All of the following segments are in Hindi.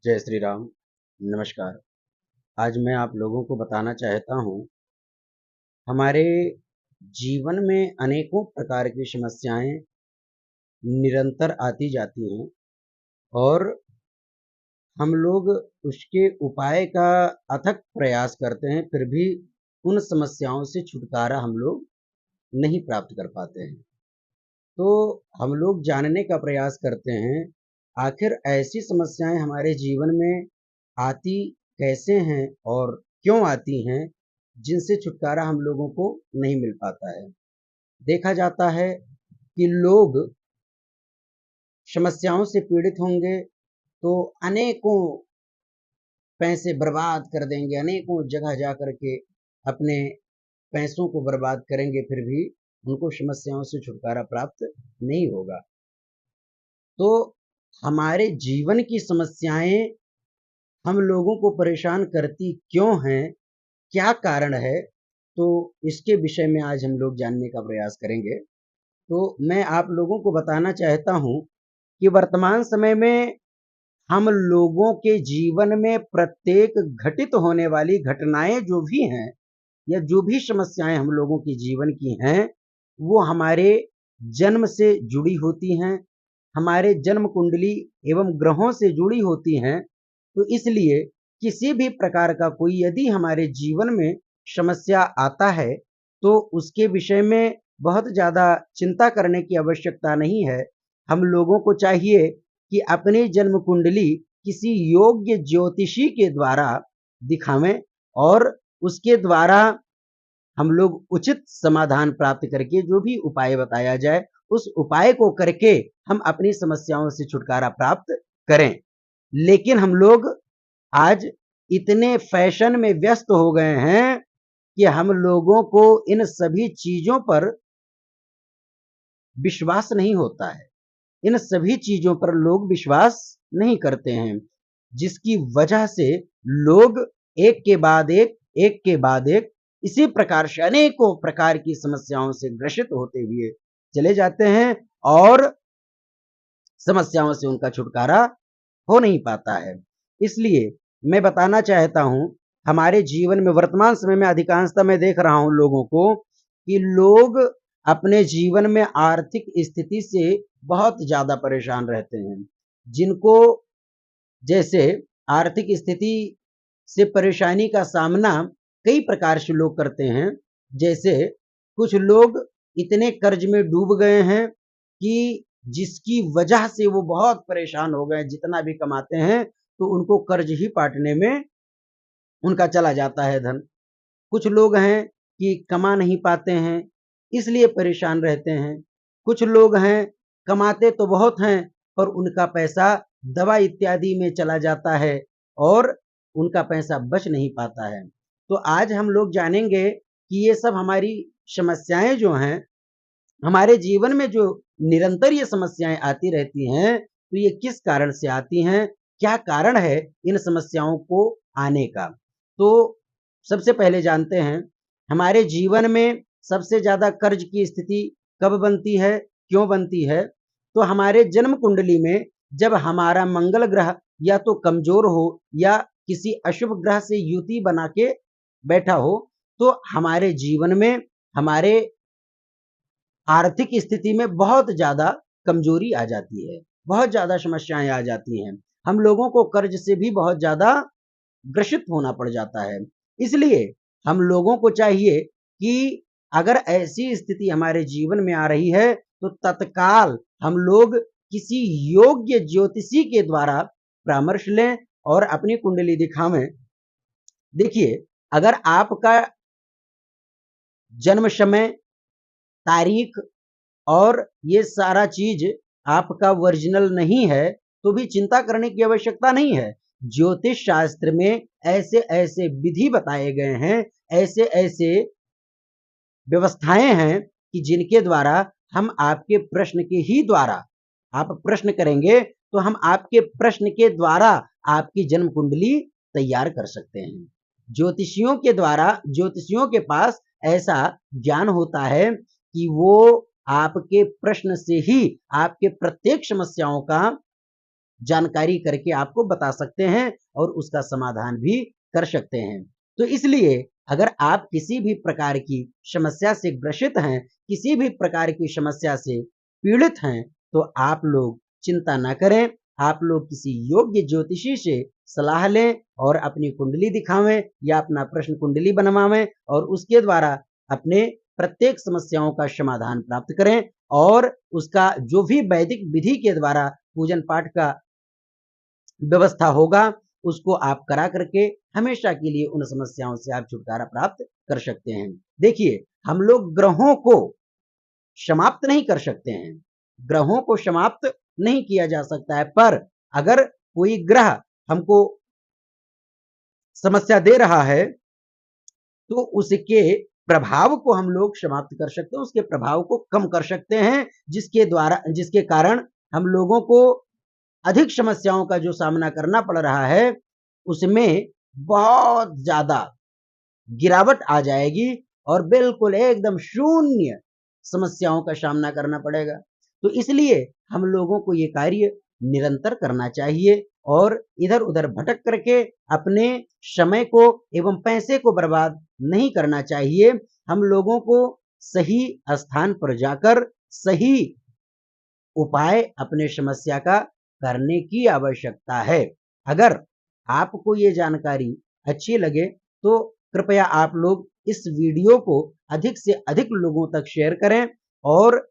जय श्री राम। नमस्कार। आज मैं आप लोगों को बताना चाहता हूँ, हमारे जीवन में अनेकों प्रकार की समस्याएं निरंतर आती जाती हैं और हम लोग उसके उपाय का अथक प्रयास करते हैं, फिर भी उन समस्याओं से छुटकारा हम लोग नहीं प्राप्त कर पाते हैं। तो हम लोग जानने का प्रयास करते हैं, आखिर ऐसी समस्याएं हमारे जीवन में आती कैसे हैं और क्यों आती हैं, जिनसे छुटकारा हम लोगों को नहीं मिल पाता है। देखा जाता है कि लोग समस्याओं से पीड़ित होंगे तो अनेकों पैसे बर्बाद कर देंगे, अनेकों जगह जा कर के अपने पैसों को बर्बाद करेंगे, फिर भी उनको समस्याओं से छुटकारा प्राप्त नहीं होगा। तो हमारे जीवन की समस्याएं हम लोगों को परेशान करती क्यों हैं, क्या कारण है, तो इसके विषय में आज हम लोग जानने का प्रयास करेंगे। तो मैं आप लोगों को बताना चाहता हूं कि वर्तमान समय में हम लोगों के जीवन में प्रत्येक घटित होने वाली घटनाएं जो भी हैं या जो भी समस्याएं हम लोगों के जीवन की हैं, वो हमारे जन्म से जुड़ी होती हैं, हमारे जन्म कुंडली एवं ग्रहों से जुड़ी होती हैं। तो इसलिए किसी भी प्रकार का कोई यदि हमारे जीवन में समस्या आता है, तो उसके विषय में बहुत ज़्यादा चिंता करने की आवश्यकता नहीं है। हम लोगों को चाहिए कि अपनी जन्म कुंडली किसी योग्य ज्योतिषी के द्वारा दिखावें और उसके द्वारा हम लोग उचित समाधान प्राप्त करके जो भी उपाय बताया जाए, उस उपाय को करके हम अपनी समस्याओं से छुटकारा प्राप्त करें। लेकिन हम लोग आज इतने फैशन में व्यस्त हो गए हैं कि हम लोगों को इन सभी चीजों पर विश्वास नहीं होता है। इन सभी चीजों पर लोग विश्वास नहीं करते हैं, जिसकी वजह से लोग एक के बाद एक के बाद एक इसी प्रकार से अनेकों प्रकार की समस्याओं से ग्रसित होते हुए चले जाते हैं और समस्याओं से उनका छुटकारा हो नहीं पाता है। इसलिए मैं बताना चाहता हूं, हमारे जीवन में वर्तमान समय में अधिकांशतः मैं देख रहा हूं लोगों को कि लोग अपने जीवन में आर्थिक स्थिति से बहुत ज्यादा परेशान रहते हैं। जिनको जैसे आर्थिक स्थिति से परेशानी का सामना कई प्रकार से लोग करते हैं। जैसे कुछ लोग इतने कर्ज में डूब गए हैं कि जिसकी वजह से वो बहुत परेशान हो गए, जितना भी कमाते हैं तो उनको कर्ज ही पाटने में उनका चला जाता है धन। कुछ लोग हैं कि कमा नहीं पाते हैं, इसलिए परेशान रहते हैं। कुछ लोग हैं कमाते तो बहुत हैं, पर उनका पैसा दवा इत्यादि में चला जाता है और उनका पैसा बच नहीं पाता है। तो आज हम लोग जानेंगे कि ये सब हमारी समस्याएं जो हैं, हमारे जीवन में जो निरंतर ये समस्याएं आती रहती हैं, तो ये किस कारण से आती हैं, क्या कारण है इन समस्याओं को आने का। तो सबसे पहले जानते हैं, हमारे जीवन में सबसे ज्यादा कर्ज की स्थिति कब बनती है, क्यों बनती है। तो हमारे जन्म कुंडली में जब हमारा मंगल ग्रह या तो कमजोर हो या किसी अशुभ ग्रह से युति बना के बैठा हो, तो हमारे जीवन में हमारे आर्थिक स्थिति में बहुत ज्यादा कमजोरी आ जाती है, बहुत ज्यादा समस्याएं आ जाती हैं। हम लोगों को कर्ज से भी बहुत ज्यादा ग्रसित होना पड़ जाता है। इसलिए हम लोगों को चाहिए कि अगर ऐसी स्थिति हमारे जीवन में आ रही है, तो तत्काल हम लोग किसी योग्य ज्योतिषी के द्वारा परामर्श लें और अपनी कुंडली दिखावें। देखिए, अगर आपका जन्म समय, तारीख और ये सारा चीज आपका ओरिजिनल नहीं है, तो भी चिंता करने की आवश्यकता नहीं है। ज्योतिष शास्त्र में ऐसे ऐसे विधि बताए गए हैं, ऐसे ऐसे व्यवस्थाएं हैं कि जिनके द्वारा हम आपके प्रश्न के ही द्वारा, आप प्रश्न करेंगे तो हम आपके प्रश्न के द्वारा आपकी जन्म कुंडली तैयार कर सकते हैं। ज्योतिषियों के द्वारा, ज्योतिषियों के पास ऐसा ज्ञान होता है कि वो आपके प्रश्न से ही आपके प्रत्येक समस्याओं का जानकारी करके आपको बता सकते हैं और उसका समाधान भी कर सकते हैं। तो इसलिए अगर आप किसी भी प्रकार की समस्या से ग्रसित हैं, किसी भी प्रकार की समस्या से पीड़ित हैं, तो आप लोग चिंता ना करें, आप लोग किसी योग्य ज्योतिषी से सलाह लें और अपनी कुंडली दिखावें या अपना प्रश्न कुंडली बनवावें और उसके द्वारा अपने प्रत्येक समस्याओं का समाधान प्राप्त करें और उसका जो भी वैदिक विधि के द्वारा पूजन पाठ का व्यवस्था होगा उसको आप करा करके हमेशा के लिए उन समस्याओं से आप छुटकारा प्राप्त कर सकते हैं। देखिए, हम लोग ग्रहों को समाप्त नहीं कर सकते हैं, ग्रहों को समाप्त नहीं किया जा सकता है, पर अगर कोई ग्रह हमको समस्या दे रहा है तो उसके प्रभाव को हम लोग समाप्त कर सकते हैं, उसके प्रभाव को कम कर सकते हैं, जिसके कारण हम लोगों को अधिक समस्याओं का जो सामना करना पड़ रहा है, उसमें बहुत ज़्यादा गिरावट आ जाएगी और बिल्कुल एकदम शून्य समस्याओं का सामना करना पड़ेगा। तो इसलिए हम लोगों को ये कार्य निरंतर करना चाहिए और इधर-उधर भटक करके अपने समय को एवं पैसे को बर्बाद नहीं करना चाहिए। हम लोगों को सही स्थान पर जाकर सही उपाय अपने समस्या का करने की आवश्यकता है। अगर आपको ये जानकारी अच्छी लगे तो कृपया आप लोग इस वीडियो को अधिक से अधिक लोगों तक शेयर करें और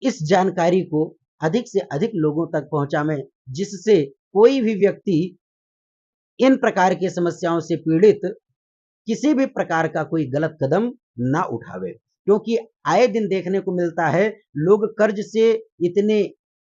इस जानकारी को अधिक से अधिक लोगों तक पहुंचाएं, जिससे कोई भी व्यक्ति इन प्रकार की समस्याओं से पीड़ित किसी भी प्रकार का कोई गलत कदम ना उठावे, क्योंकि आए दिन देखने को मिलता है लोग कर्ज से इतने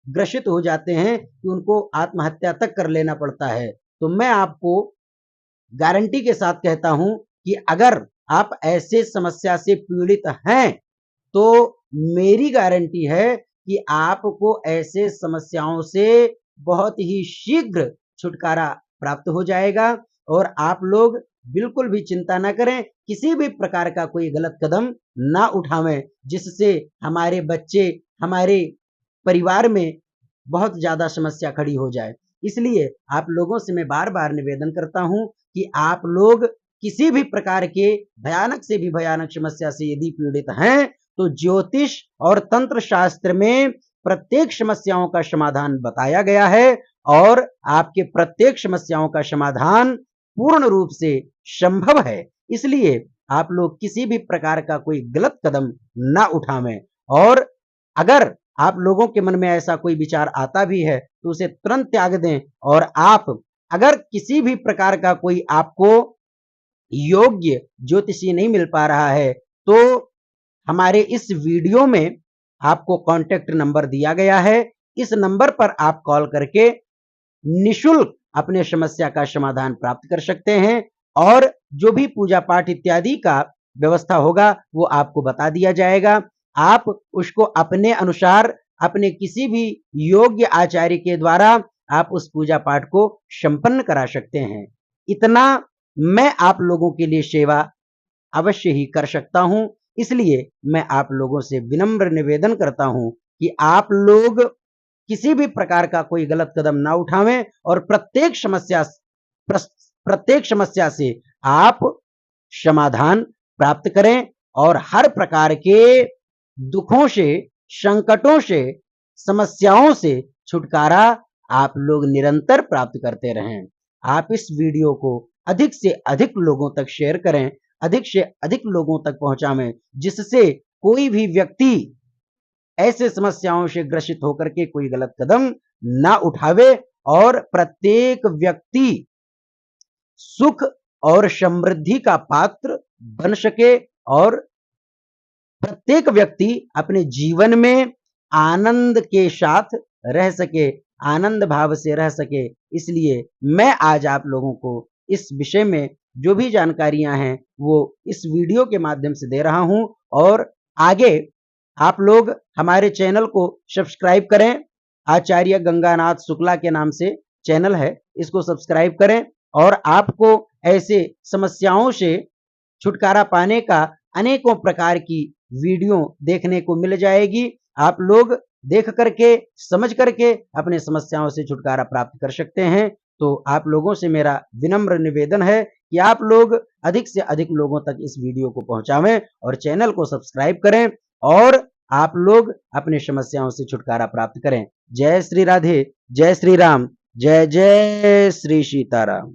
ग्रसित हो जाते हैं कि उनको आत्महत्या तक कर लेना पड़ता है। तो मैं आपको गारंटी के साथ कहता हूं कि अगर आप ऐसे समस्या से पीड़ित हैं तो मेरी गारंटी है कि आपको ऐसे समस्याओं से बहुत ही शीघ्र छुटकारा प्राप्त हो जाएगा और आप लोग बिल्कुल भी चिंता ना करें, किसी भी प्रकार का कोई गलत कदम ना उठावें, जिससे हमारे बच्चे, हमारे परिवार में बहुत ज़्यादा समस्या खड़ी हो जाए। इसलिए आप लोगों से मैं बार-बार निवेदन करता हूं कि आप लोग किसी भी प्रकार के भयानक से भी भयानक समस्या से यदि पीड़ित हैं, तो ज्योतिष और तंत्र शास्त्र में प्रत्येक समस्याओं का समाधान बताया गया है और आपके प्रत्येक समस्याओं का समाधान पूर्ण रूप से संभव है। इसलिए आप लोग किसी भी प्रकार का कोई गलत कदम ना उठावें और अगर आप लोगों के मन में ऐसा कोई विचार आता भी है तो उसे तुरंत त्याग दें और आप अगर किसी भी प्रकार का कोई आपको योग्य ज्योतिषी नहीं मिल पा रहा है तो हमारे इस वीडियो में आपको कॉन्टैक्ट नंबर दिया गया है। इस नंबर पर आप कॉल करके निःशुल्क अपने समस्या का समाधान प्राप्त कर सकते हैं और जो भी पूजा पाठ इत्यादि का व्यवस्था होगा वो आपको बता दिया जाएगा। आप उसको अपने अनुसार अपने किसी भी योग्य आचार्य के द्वारा आप उस पूजा पाठ को संपन्न करा सकते हैं। इतना मैं आप लोगों के लिए सेवा अवश्य ही कर सकता हूं, इसलिए मैं आप लोगों से विनम्र निवेदन करता हूं कि आप लोग किसी भी प्रकार का कोई गलत कदम ना उठावें और प्रत्येक समस्या से आप समाधान प्राप्त करें और हर प्रकार के दुखों से, संकटों से, समस्याओं से छुटकारा आप लोग निरंतर प्राप्त करते रहें। आप इस वीडियो को अधिक से अधिक लोगों तक शेयर करें, अधिक से अधिक लोगों तक पहुंचावें, जिससे कोई भी व्यक्ति ऐसे समस्याओं से ग्रसित होकर के कोई गलत कदम ना उठावे और प्रत्येक व्यक्ति सुख और समृद्धि का पात्र बन सके और प्रत्येक व्यक्ति अपने जीवन में आनंद के साथ रह सके, आनंद भाव से रह सके। इसलिए मैं आज आप लोगों को इस विषय में जो भी जानकारियां हैं वो इस वीडियो के माध्यम से दे रहा हूं और आगे आप लोग हमारे चैनल को सब्सक्राइब करें। आचार्य गंगानाथ शुक्ला के नाम से चैनल है, इसको सब्सक्राइब करें और आपको ऐसे समस्याओं से छुटकारा पाने का अनेकों प्रकार की वीडियो देखने को मिल जाएगी। आप लोग देख करके, समझ करके अपनी समस्याओं से छुटकारा प्राप्त कर सकते हैं। तो आप लोगों से मेरा विनम्र निवेदन है कि आप लोग अधिक से अधिक लोगों तक इस वीडियो को पहुंचावें और चैनल को सब्सक्राइब करें और आप लोग अपनी समस्याओं से छुटकारा प्राप्त करें। जय श्री राधे, जय श्री राम, जय जय श्री सीताराम।